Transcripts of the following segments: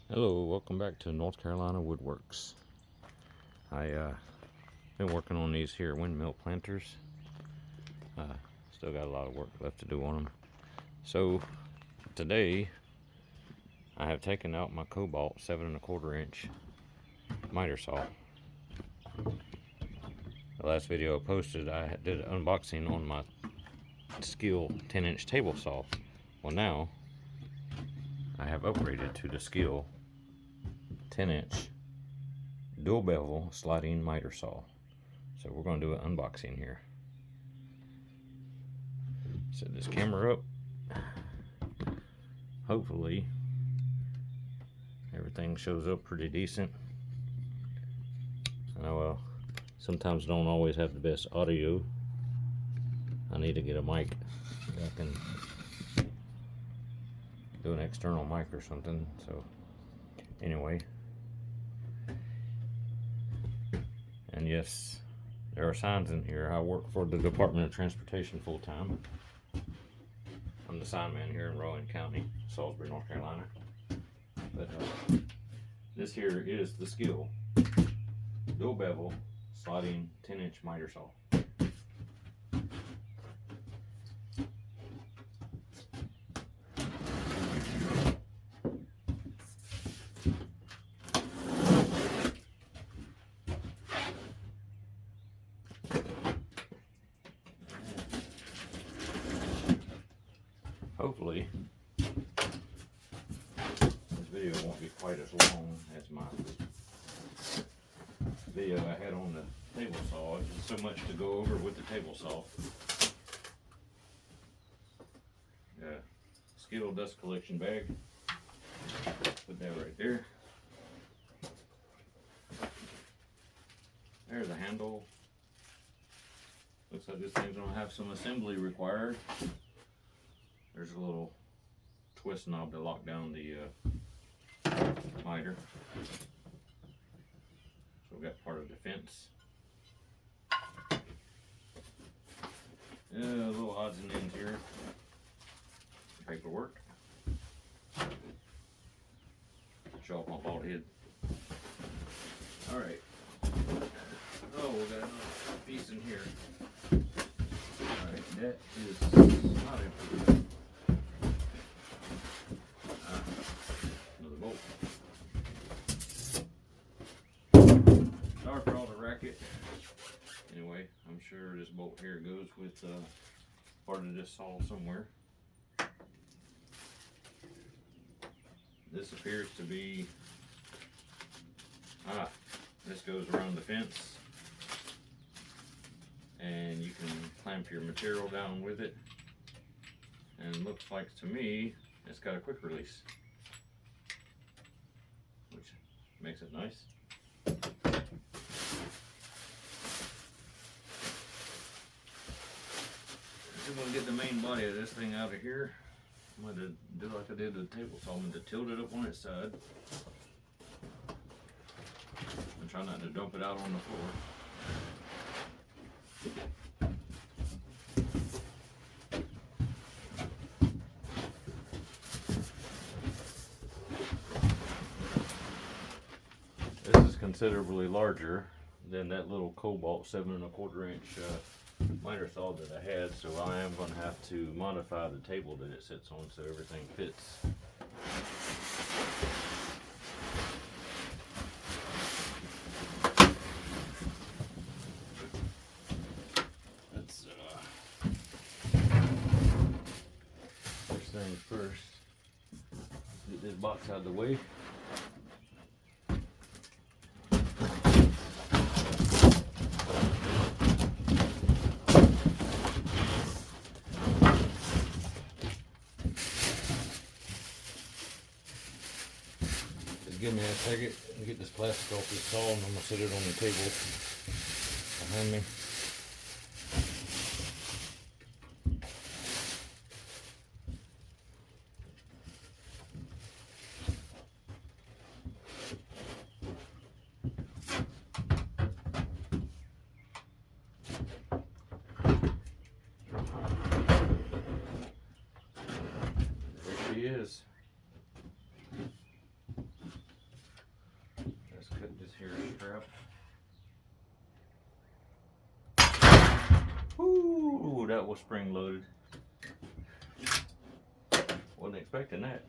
Hello, welcome back to North Carolina Woodworks. Been working on these here windmill planters. Still got a lot of work left to do on them. So today I have taken out my Cobalt 7 1/4 inch miter saw. The last video I posted, I did an unboxing on my Skil 10-inch table saw. Well, now I have upgraded to the Skil 10-inch dual bevel sliding miter saw. So we're going to do an unboxing here. Set this camera up. Hopefully everything shows up pretty decent. I know sometimes don't always have the best audio. I need to get a mic that I can do an external mic or something. So anyway, and yes, there are signs in here. I work for the Department of Transportation full-time. I'm the signman here in Rowan County, Salisbury, North Carolina. But this here is the Skil dual bevel sliding 10-inch miter saw. Hopefully this video won't be quite as long as my video I had on the table saw. There's so much to go over with the table saw. Skil dust collection bag. Put that right there. There's a handle. Looks like this thing's gonna have some assembly required. There's a little twist knob to lock down the miter. So we've got part of the fence. Little odds and ends here. Paperwork. Show off my bald head. Alright. Oh, we got another piece in here. Alright, that is not important. Another bolt. Sorry for all the racket. Anyway, I'm sure this bolt here goes with part of this saw somewhere. This appears to be, this goes around the fence, and you can clamp your material down with it, and it looks like to me it's got a quick release, which makes it nice. I'm going to get the main body of this thing out of here. I'm going to do like I did the table saw. I'm going to tilt it up on its side and try not to dump it out on the floor. This is considerably larger than that little Cobalt 7 1/4 inch miter saw that I had, so I am going to have to modify the table that it sits on so everything fits. Let's first things first, get this box out of the way. Give me a second and get this plastic off this saw, and I'm going to set it on the table behind me. There she is. here strap. Ooh, that was spring loaded. Wasn't expecting that.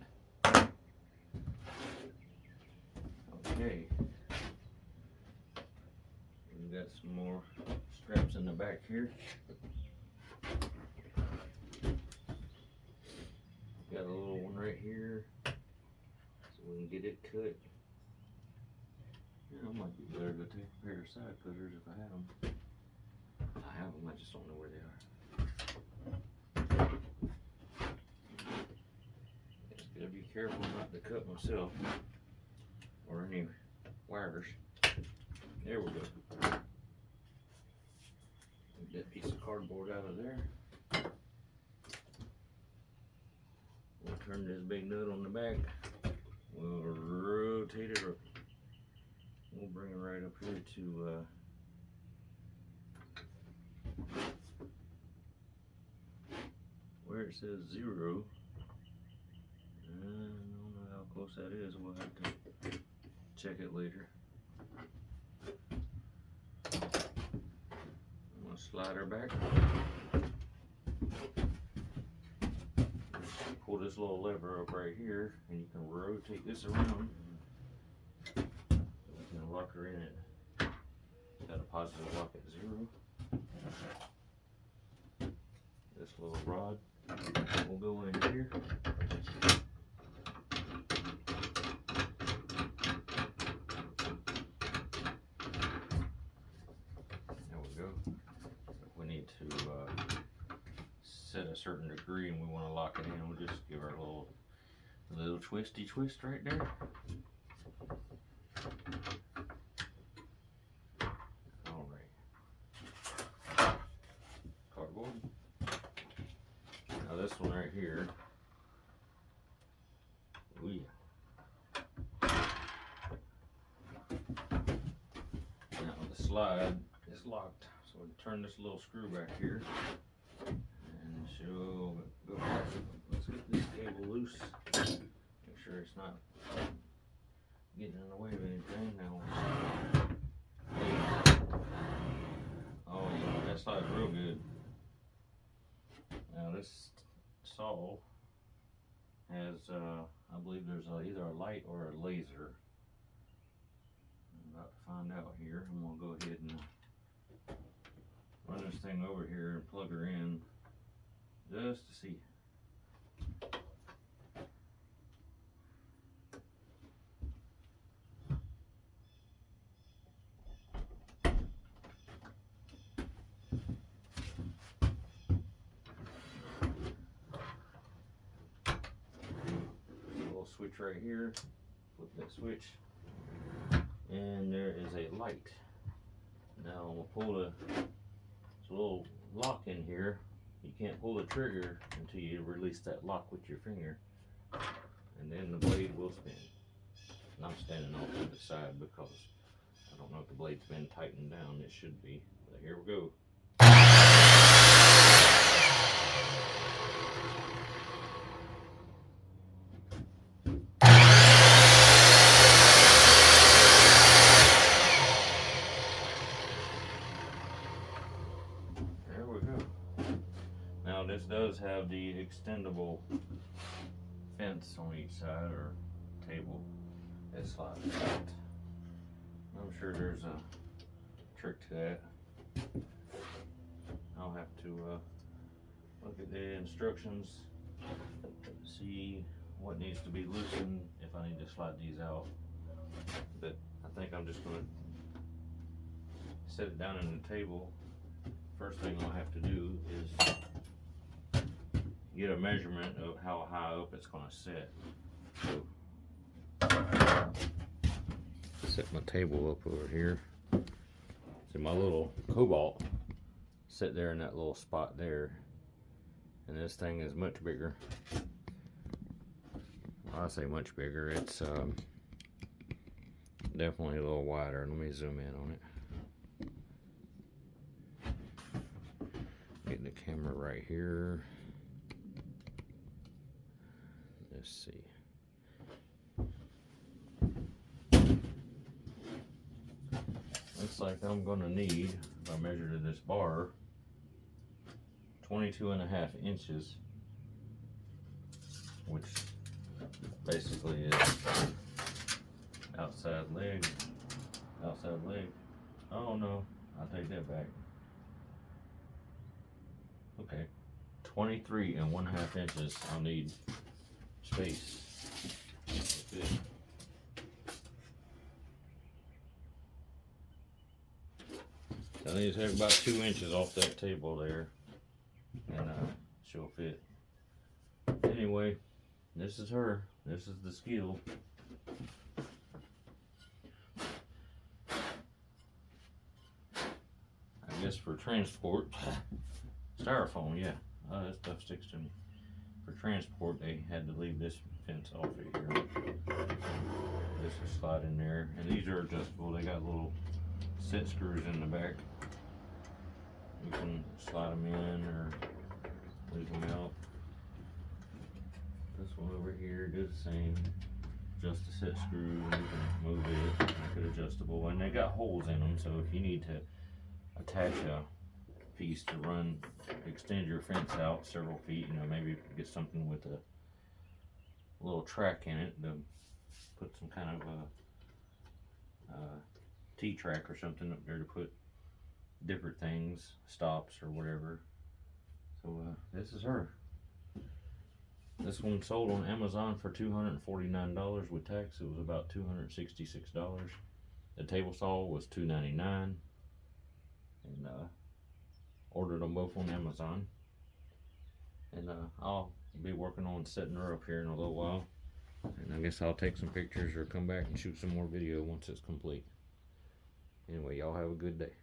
Okay. We got some more straps in the back here. Got a little one right here, so we can get it cut. Yeah, it might be better to take a pair of side cutters if I had them. I have them, I just don't know where they are. Just gotta be careful not to cut myself or any wires. There we go. Get that piece of cardboard out of there. We'll turn this big nut on the back. We'll rotate it. We'll bring it right up here to where it says 0. I don't know how close that is. We'll have to check it later. I'm gonna slide her back. Pull this little lever up right here, and you can rotate this around. You can lock her in it. Got a positive lock at 0. This little rod will go in here. There we go. If we need to set a certain degree and we want to lock it in, we'll just give her a little twisty twist right there. Alright. Cardboard. Now this one right here. Oh yeah. Now the slide is locked, so we turn this little screw back here. So let's get this cable loose. Make sure it's not getting in the way of anything. Now, oh yeah, that slides real good. Now this saw has, I believe there's either a light or a laser. I'm about to find out here. I'm gonna go ahead and run this thing over here and plug her in. Just to see. Little switch right here. Flip that switch, and there is a light. Now I'm gonna pull there's a little lock in here. You can't pull the trigger until you release that lock with your finger, and then the blade will spin. And I'm standing off to the side because I don't know if the blade's been tightened down. It should be, but here we go. There we go. Now this does have the extendable fence on each side, or table. It slides out. I'm sure there's a trick to that. I'll have to look at the instructions, see what needs to be loosened, if I need to slide these out. But I think I'm just going to set it down in the table. First thing I'll have to do is get a measurement of how high up it's going to sit. So, set my table up over here. So my little cobalt sit there in that little spot there, and this thing is much bigger. Well, I say much bigger. It's definitely a little wider. Let me zoom in on it. Getting the camera right here. Let's see. like I'm gonna need, if I measure to this bar, 22.5 inches, which basically is outside leg. Oh no, I'll take that back. Okay, 23.5 inches. I'll need space. So I need to take about 2 inches off that table there, and she'll fit. Anyway, this is her. This is the Skil. I guess for transport, styrofoam, yeah. That stuff sticks to me. For transport, they had to leave this fence off of here. This is slide in there, and these are adjustable. They got little set screws in the back. You can slide them in or leave them out. This one over here does the same. Just a set screw, and you can move it, make it adjustable. And they got holes in them, so if you need to attach a piece to extend your fence out several feet, maybe get something with a little track in it to put some kind of a T-track or something up there to put different things, stops or whatever. So this is her. This one sold on Amazon for $249 with tax. It was about $266. The table saw was $299, and ordered them both on Amazon. And I'll be working on setting her up here in a little while. And I guess I'll take some pictures or come back and shoot some more video once it's complete. Anyway, y'all have a good day.